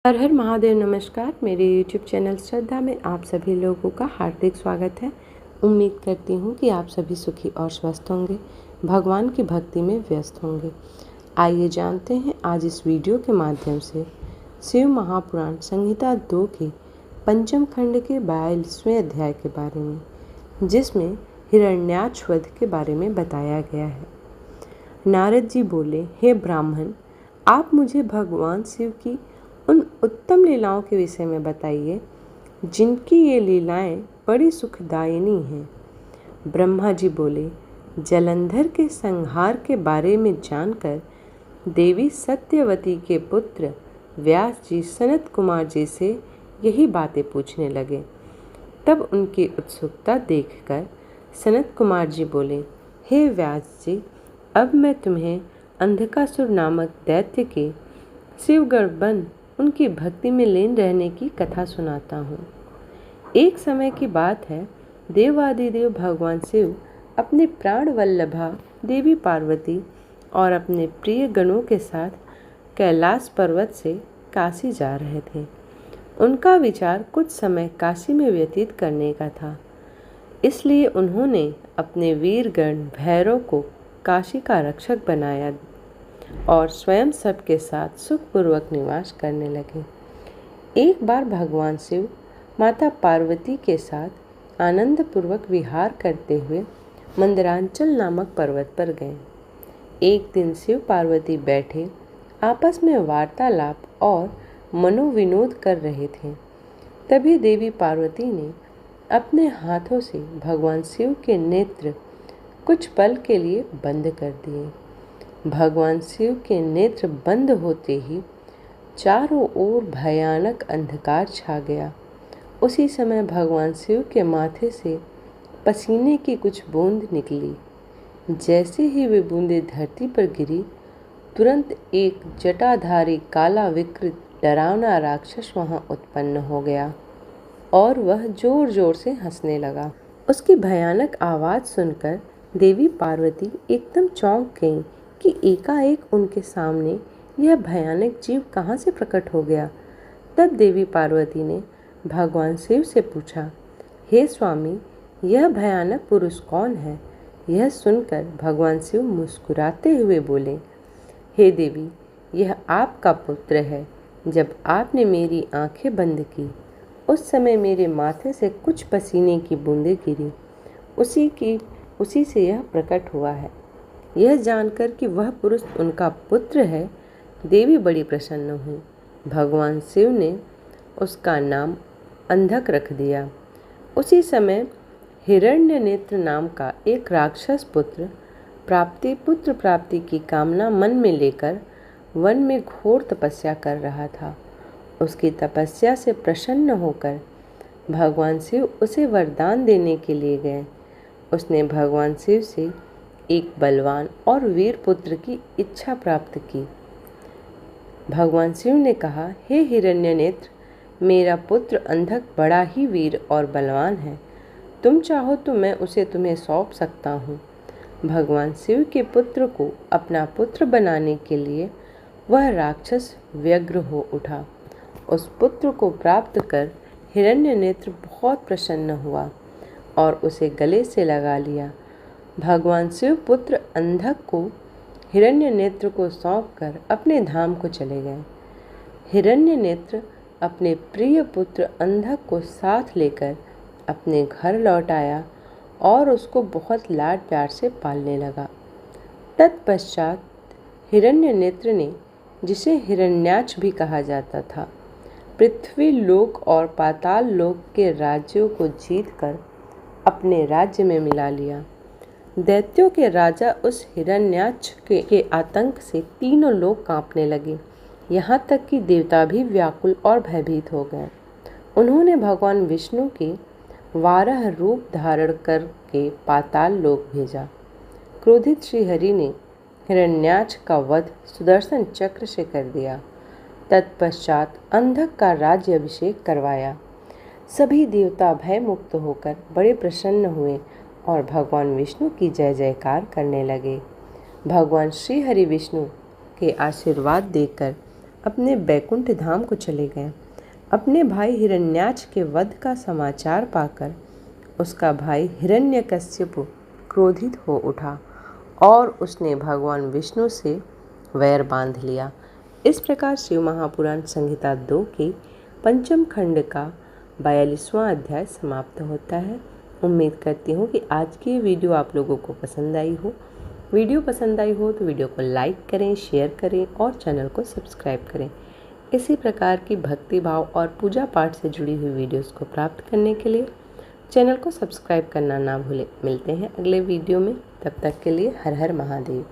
हर हर महादेव। नमस्कार। मेरे YouTube channel श्रद्धा में आप सभी लोगों का हार्दिक स्वागत है। उम्मीद करती हूँ कि आप सभी सुखी और स्वस्थ होंगे, भगवान की भक्ति में व्यस्त होंगे। आइए जानते हैं आज इस वीडियो के माध्यम से शिव महापुराण संहिता 2 के पंचम खंड के 42वें अध्याय के बारे में, जिसमें हिरण्याक्ष वध के बारे में बताया गया है। नारद जी बोले, हे ब्राह्मण, आप मुझे भगवान शिव की उन उत्तम लीलाओं के विषय में बताइए जिनकी ये लीलाएं बड़ी सुखदायिनी हैं। ब्रह्मा जी बोले, जलंधर के संहार के बारे में जानकर देवी सत्यवती के पुत्र व्यास जी सनत कुमार जी से यही बातें पूछने लगे। तब उनकी उत्सुकता देखकर सनत कुमार जी बोले, हे व्यास जी, अब मैं तुम्हें अंधकासुर नामक दैत्य के शिवगढ़ बन उनकी भक्ति में लीन रहने की कथा सुनाता हूँ। एक समय की बात है, देवादिदेव भगवान शिव अपने प्राण वल्लभा देवी पार्वती और अपने प्रिय गणों के साथ कैलाश पर्वत से काशी जा रहे थे। उनका विचार कुछ समय काशी में व्यतीत करने का था, इसलिए उन्होंने अपने वीरगण भैरव को काशी का रक्षक बनाया और स्वयं सबके साथ सुखपूर्वक निवास करने लगे। एक बार भगवान शिव माता पार्वती के साथ आनंदपूर्वक विहार करते हुए मंदरांचल नामक पर्वत पर गए। एक दिन शिव पार्वती बैठे आपस में वार्तालाप और मनोविनोद कर रहे थे। तभी देवी पार्वती ने अपने हाथों से भगवान शिव के नेत्र कुछ पल के लिए बंद कर दिए। भगवान शिव के नेत्र बंद होते ही चारों ओर भयानक अंधकार छा गया। उसी समय भगवान शिव के माथे से पसीने की कुछ बूंद निकली। जैसे ही वे बूंदें धरती पर गिरी, तुरंत एक जटाधारी काला विकृत डरावना राक्षस वहां उत्पन्न हो गया और वह जोर जोर से हंसने लगा। उसकी भयानक आवाज़ सुनकर देवी पार्वती एकदम चौंक गईं कि एकाएक उनके सामने यह भयानक जीव कहाँ से प्रकट हो गया। तब देवी पार्वती ने भगवान शिव से पूछा, हे स्वामी, यह भयानक पुरुष कौन है? यह सुनकर भगवान शिव मुस्कुराते हुए बोले, हे देवी, यह आपका पुत्र है। जब आपने मेरी आंखें बंद की, उस समय मेरे माथे से कुछ पसीने की बूंदें गिरी। उसी से यह प्रकट हुआ है। यह जानकर कि वह पुरुष उनका पुत्र है, देवी बड़ी प्रसन्न हुई। भगवान शिव ने उसका नाम अंधक रख दिया। उसी समय हिरण्यनेत्र नाम का एक राक्षस पुत्र प्राप्ति की कामना मन में लेकर वन में घोर तपस्या कर रहा था। उसकी तपस्या से प्रसन्न होकर भगवान शिव उसे वरदान देने के लिए गए। उसने भगवान शिव से एक बलवान और वीर पुत्र की इच्छा प्राप्त की। भगवान शिव ने कहा, हे हिरण्यनेत्र, मेरा पुत्र अंधक बड़ा ही वीर और बलवान है। तुम चाहो तो मैं उसे तुम्हें सौंप सकता हूँ। भगवान शिव के पुत्र को अपना पुत्र बनाने के लिए वह राक्षस व्यग्र हो उठा। उस पुत्र को प्राप्त कर हिरण्यनेत्र बहुत प्रसन्न हुआ और उसे गले से लगा लिया। भगवान शिव पुत्र अंधक को हिरण्यनेत्र को सौंपकर अपने धाम को चले गए। हिरण्यनेत्र अपने प्रिय पुत्र अंधक को साथ लेकर अपने घर लौट आया और उसको बहुत लाड प्यार से पालने लगा। तत्पश्चात हिरण्यनेत्र ने, जिसे हिरण्याक्ष भी कहा जाता था, पृथ्वी लोक और पाताल लोक के राज्यों को जीतकर अपने राज्य में मिला लिया। दैत्यों के राजा उस हिरण्याक्ष के आतंक से तीनों लोग कांपने लगे, यहाँ तक कि देवता भी व्याकुल और भयभीत हो गए। उन्होंने भगवान विष्णु के वाराह रूप धारण करके पाताल लोक भेजा। क्रोधित श्रीहरि ने हिरण्याक्ष का वध सुदर्शन चक्र से कर दिया। तत्पश्चात अंधक का राज्य अभिषेक करवाया। सभी देवता भय मुक्त होकर बड़े प्रसन्न हुए और भगवान विष्णु की जय जयकार करने लगे। भगवान श्री हरि विष्णु के आशीर्वाद देकर अपने बैकुंठ धाम को चले गए। अपने भाई हिरण्याक्ष के वध का समाचार पाकर उसका भाई हिरण्यकश्यप क्रोधित हो उठा और उसने भगवान विष्णु से वैर बांध लिया। इस प्रकार शिव महापुराण संहिता 2 के पंचम खंड का 42वां अध्याय समाप्त होता है। उम्मीद करती हूँ कि आज की ये वीडियो आप लोगों को पसंद आई हो। वीडियो पसंद आई हो तो वीडियो को लाइक करें, शेयर करें और चैनल को सब्सक्राइब करें। इसी प्रकार की भक्ति भाव और पूजा पाठ से जुड़ी हुई वीडियोस को प्राप्त करने के लिए चैनल को सब्सक्राइब करना ना भूलें। मिलते हैं अगले वीडियो में, तब तक के लिए हर हर महादेव।